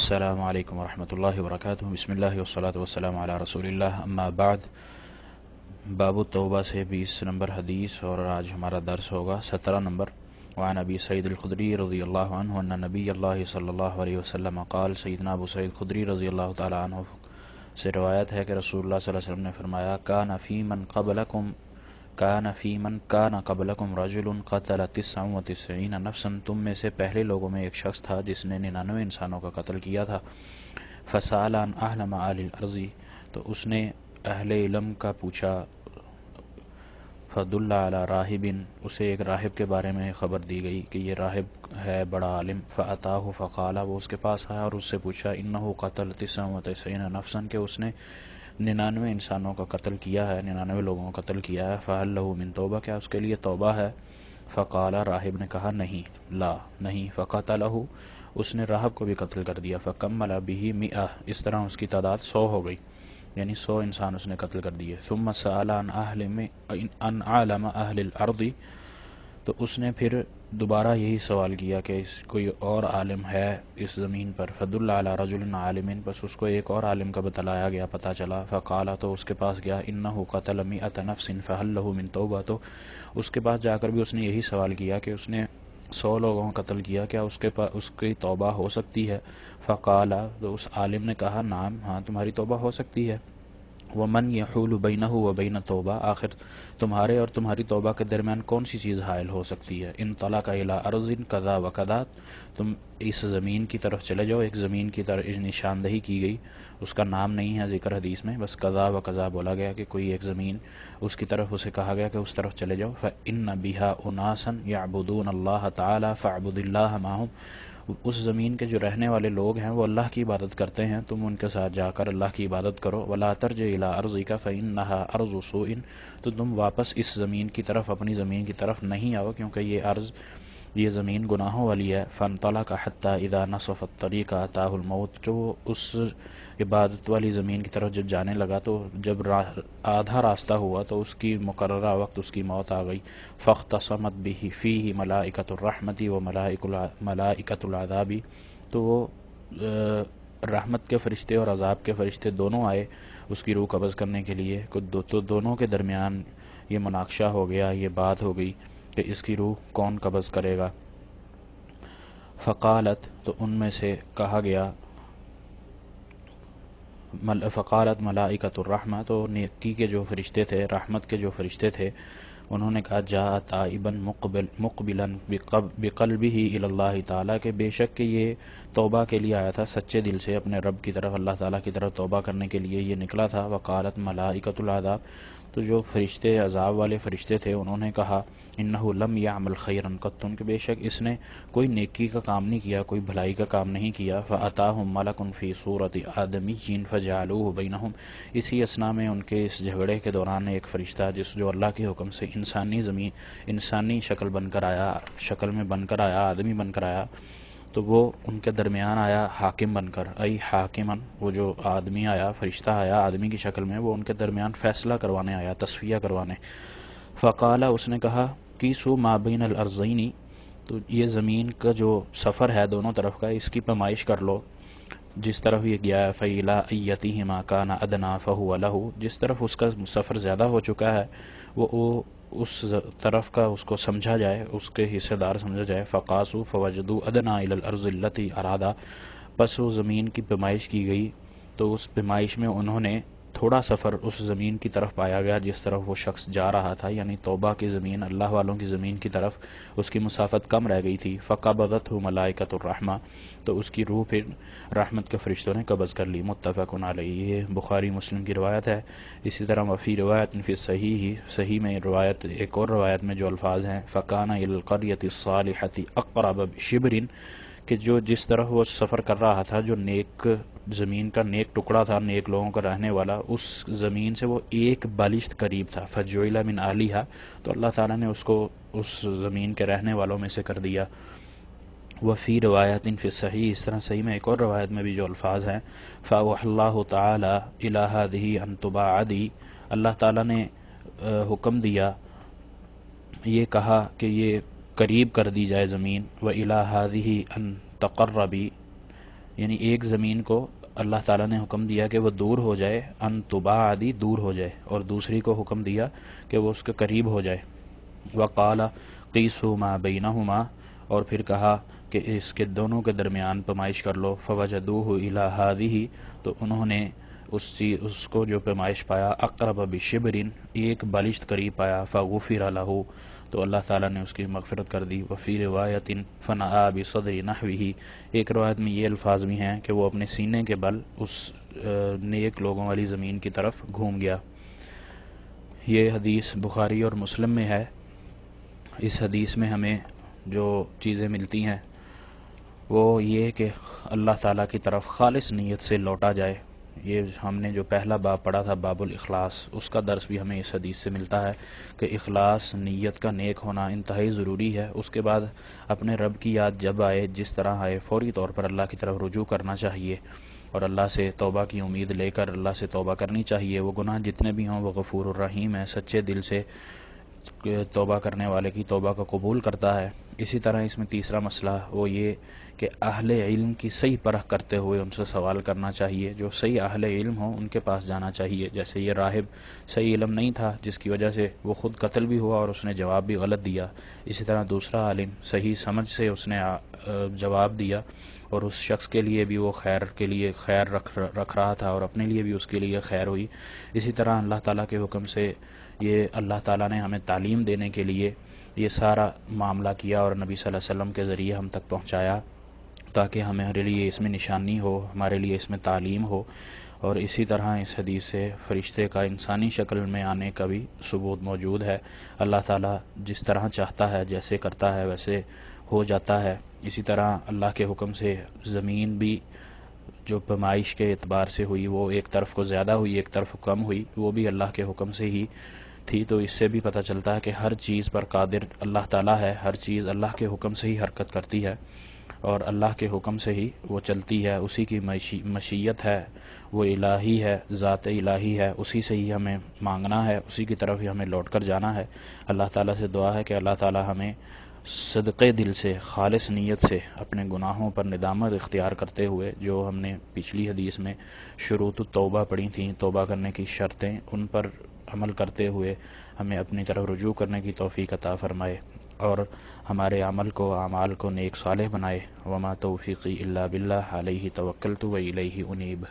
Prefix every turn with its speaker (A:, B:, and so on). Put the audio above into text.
A: السلام علیکم ورحمۃ اللہ وبرکاتہ۔ بسم اللہ والصلاۃ والسلام علی رسول اللہ، اما بعد۔ باب التوبہ سے 20 نمبر حدیث، اور آج ہمارا درس ہوگا 17 نمبر۔ وعن ابی سعید الخدری رضی اللہ عنہ ان نبی اللہ صلی اللہ علیہ وسلم قال، سیدنا ابو سعید خدری رضی اللہ تعالی عنہ سے روایت ہے کہ رسول اللہ صلی اللہ علیہ وسلم نے فرمایا، کان فی من کان قبلکم رجل قتل 99 نفسا، تم میں سے پہلے لوگوں میں ایک شخص تھا جس نے 99 انسانوں کا قتل کیا تھا۔ فسأل عن اہل معال الارض، تو اس نے اہل علم کا پوچھا۔ فدل علی راہب، اسے ایک راہب کے بارے میں خبر دی گئی کہ یہ راہب ہے بڑا عالم۔ فأتاہ فقال، وہ اس کے پاس آیا اور اس سے پوچھا، انہ قتل 99 نفسا، کہ اس نے 99 انسانوں کا قتل کیا ہے، 99 لوگوں کا قتل کیا ہے۔ فہل لہ من توبہ، کیا اس کے لیے توبہ ہے؟ فقال، راہب نے کہا، نہیں، لا، نہیں۔ فقتلہ، اس نے راہب کو بھی قتل کر دیا۔ فکمل بہ 100، اس طرح اس کی تعداد 100 ہو گئی، یعنی 100 انسان اس نے قتل کر دیے۔ ثم سأل عن عالم اہل الارض، تو اس نے پھر دوبارہ یہی سوال کیا کہ کوئی اور عالم ہے اس زمین پر۔ فدل علی رجل عالم، بس اس کو ایک اور عالم کا بتلایا گیا، پتہ چلا۔ فقال، تو اس کے پاس گیا، انہ قتل 100 نفس فہل لہ من توبہ، تو اس کے پاس جا کر بھی اس نے یہی سوال کیا کہ اس نے 100 لوگوں کا قتل کیا، کیا اس کی توبہ ہو سکتی ہے؟ فقال، تو اس عالم نے کہا، نعم، ہاں، تمہاری توبہ ہو سکتی ہے۔ ومن یحول بینہ وبین توبہ، آخر تمہارے اور تمہاری توبہ کے درمیان کون سی چیز حائل ہو سکتی ہے؟ انطلق الی ارض کذا وکذا، تم اس زمین کی طرف چلے جاؤ، ایک زمین کی طرف نشاندہی کی گئی، اس کا نام نہیں ہے ذکر حدیث میں، بس قضا و قضا بولا گیا کہ کوئی ایک زمین، اس کی طرف اسے کہا گیا کہ اس طرف چلے جاؤ۔ فإن بها اناسا يعبدون اللہ تعالی فاعبد اللہ معهم، اس زمین کے جو رہنے والے لوگ ہیں وہ اللہ کی عبادت کرتے ہیں، تم ان کے ساتھ جا کر اللہ کی عبادت کرو۔ ولا ترجع الی ارضک فإنها ارض سوء، تو تم واپس اس زمین کی طرف، اپنی زمین کی طرف نہیں آؤ، کیونکہ یہ زمین گناہوں والی ہے۔ فانطلق حتی اذا نصف الطریق اتاہ الموت، جو اس عبادت والی زمین کی طرف جب جانے لگا تو جب آدھا راستہ ہوا تو اس کی مقررہ وقت اس کی موت آ گئی۔ فاختصمت به فیہ ملائکۃ الرحمت و ملائکۃ العذاب، تو وہ رحمت کے فرشتے اور عذاب کے فرشتے دونوں آئے اس کی روح قبض کرنے کے لیے، تو دونوں کے درمیان یہ مناقشہ ہو گیا، یہ بات ہو گئی کہ اس کی روح کون قبض کرے گا۔ فقالت، تو ان میں سے کہا گیا، فقالت ملائکۃ الرحمہ، تو نیکی کے جو فرشتے تھے، رحمت کے جو فرشتے تھے، انہوں نے کہا، جاء تائبا مقبلا بقلبہ الی اللہ تعالیٰ، کہ بے شک کہ یہ توبہ کے لیے آیا تھا سچے دل سے اپنے رب کی طرف، اللہ تعالیٰ کی طرف توبہ کرنے کے لیے یہ نکلا تھا۔ وقالت ملائکۃ العذاب، تو جو فرشتے عذاب والے فرشتے تھے انہوں نے کہا، انہ لم یعمل خیرا قط، کہ بے شک اس نے کوئی نیکی کا کام نہیں کیا، کوئی بھلائی کا کام نہیں کیا۔ فاتاہم ملک فی صورت آدمی فجعلوہ بینہم، اسی اثناء میں ان کے اس جھگڑے کے دوران ایک فرشتہ جو اللہ کے حکم سے انسانی شکل میں بن کر آیا، آدمی بن کر آیا، تو وہ ان کے درمیان آیا حاکم بن کر، ای حاکمن، وہ جو آدمی آیا، فرشتہ آیا آدمی کی شکل میں، وہ ان کے درمیان فیصلہ کروانے آیا، تصفیہ کروانے۔ فقال، اس نے کہا، قیسوا ما بین الارضین، تو یہ زمین کا جو سفر ہے دونوں طرف کا، اس کی پیمائش کر لو، جس طرف یہ گیا ہے، فإلی ایتہما کان ادنی فہو لہ، جس طرف اس کا سفر زیادہ ہو چکا ہے وہ اس طرف کا اس کو سمجھا جائے، اس کے حصے دار سمجھا جائے۔ فقاسوا فوجدوا ادنی الی الارض التی ارادا، پس وہ زمین کی پیمائش کی گئی تو اس پیمائش میں انہوں نے تھوڑا سفر اس زمین کی طرف پایا گیا جس طرف وہ شخص جا رہا تھا، یعنی توبہ کی زمین، اللہ والوں کی زمین کی طرف اس کی مسافت کم رہ گئی تھی۔ فقبضتہ ملائکۃ الرحمہ، تو اس کی روح پھر رحمت کے فرشتوں نے قبض کر لی۔ متفق علیہ، یہ بخاری مسلم کی روایت ہے۔ اسی طرح وفی روایت فی صحیح میں روایت، ایک اور روایت میں جو الفاظ ہیں، فکان الی القریۃ الصالحۃ اقرب بشبر، کہ جس طرح وہ سفر کر رہا تھا، جو نیک زمین کا نیک ٹکڑا تھا، نیک لوگوں کا رہنے والا، اس زمین سے وہ ایک بالشت قریب تھا۔ فجعل من اہلھا، تو اللہ تعالیٰ نے اس کو اس زمین کے رہنے والوں میں سے کر دیا۔ وفی روایت فی صحیح، اس طرح صحیح میں ایک اور روایت میں بھی جو الفاظ ہیں، فاوحی اللہ تعالی الی ہذہ ان تباعدی، اللہ تعالیٰ نے حکم دیا، یہ کہا کہ یہ قریب کر دی جائے زمین، وَإِلَىٰ هَٰذِهِ أَن تَقَرَّبِي، یعنی ایک زمین کو اللہ تعالیٰ نے حکم دیا کہ وہ دور ہو جائے، ان تباعدی دور ہو جائے، اور دوسری کو حکم دیا کہ وہ اس کے قریب ہو جائے۔ وقال قیسوا ما بینہما، اور پھر کہا کہ اس کے دونوں کے درمیان پیمائش کر لو۔ فوجدوہ الی ہذہ، تو انہوں نے اس کو جو پیمائش پایا، اقرب بشبر، ایک بالشت قریب پایا، فغفر لہ، تو اللہ تعالیٰ نے اس کی مغفرت کر دی۔ وفی روایت فنأى بصدر نحوہ، ایک روایت میں یہ الفاظ بھی ہیں کہ وہ اپنے سینے کے بل اس نیک لوگوں والی زمین کی طرف گھوم گیا۔ یہ حدیث بخاری اور مسلم میں ہے۔ اس حدیث میں ہمیں جو چیزیں ملتی ہیں وہ یہ کہ اللہ تعالیٰ کی طرف خالص نیت سے لوٹا جائے۔ یہ ہم نے جو پہلا باب پڑھا تھا، باب الاخلاص، اس کا درس بھی ہمیں اس حدیث سے ملتا ہے کہ اخلاص، نیت کا نیک ہونا انتہائی ضروری ہے۔ اس کے بعد اپنے رب کی یاد جب آئے، جس طرح آئے، فوری طور پر اللہ کی طرف رجوع کرنا چاہیے، اور اللہ سے توبہ کی امید لے کر اللہ سے توبہ کرنی چاہیے۔ وہ گناہ جتنے بھی ہوں وہ غفور الرحیم ہے، سچے دل سے توبہ کرنے والے کی توبہ کو قبول کرتا ہے۔ اسی طرح اس میں تیسرا مسئلہ وہ یہ کہ اہل علم کی صحیح پرکھ کرتے ہوئے ان سے سوال کرنا چاہیے۔ جو صحیح اہل علم ہوں ان کے پاس جانا چاہیے۔ جیسے یہ راہب صحیح علم نہیں تھا، جس کی وجہ سے وہ خود قتل بھی ہوا اور اس نے جواب بھی غلط دیا۔ اسی طرح دوسرا عالم صحیح سمجھ سے اس نے جواب دیا، اور اس شخص کے لیے بھی وہ خیر کے لیے خیر رکھ رہا تھا، اور اپنے لیے بھی اس کے لیے خیر ہوئی۔ اسی طرح اللہ تعالیٰ کے حکم سے یہ اللہ تعالیٰ نے ہمیں تعلیم دینے کے لیے یہ سارا معاملہ کیا، اور نبی صلی اللہ علیہ وسلم کے ذریعے ہم تک پہنچایا، تاکہ ہمارے لیے اس میں نشانی ہو، ہمارے لیے اس میں تعلیم ہو۔ اور اسی طرح اس حدیث سے فرشتے کا انسانی شکل میں آنے کا بھی ثبوت موجود ہے۔ اللہ تعالیٰ جس طرح چاہتا ہے، جیسے کرتا ہے ویسے ہو جاتا ہے۔ اسی طرح اللہ کے حکم سے زمین بھی جو پیمائش کے اعتبار سے ہوئی، وہ ایک طرف کو زیادہ ہوئی، ایک طرف کم ہوئی، وہ بھی اللہ کے حکم سے ہی تھی۔ تو اس سے بھی پتہ چلتا ہے کہ ہر چیز پر قادر اللہ تعالیٰ ہے، ہر چیز اللہ کے حکم سے ہی حرکت کرتی ہے، اور اللہ کے حکم سے ہی وہ چلتی ہے، اسی کی مشیت ہے، وہ الہی ہے، ذات الہی ہے، اسی سے ہی ہمیں مانگنا ہے، اسی کی طرف ہی ہمیں لوٹ کر جانا ہے۔ اللہ تعالیٰ سے دعا ہے کہ اللہ تعالیٰ ہمیں صدقے دل سے، خالص نیت سے اپنے گناہوں پر ندامت اختیار کرتے ہوئے، جو ہم نے پچھلی حدیث میں شروط التوبہ پڑھی تھیں، توبہ کرنے کی شرطیں، ان پر عمل کرتے ہوئے ہمیں اپنی طرف رجوع کرنے کی توفیق عطا فرمائے، اور ہمارے عمل کو، اعمال کو نیک صالح بنائے۔ وما توفیقی الا باللہ، علیہ توکلت و الیہ انیب۔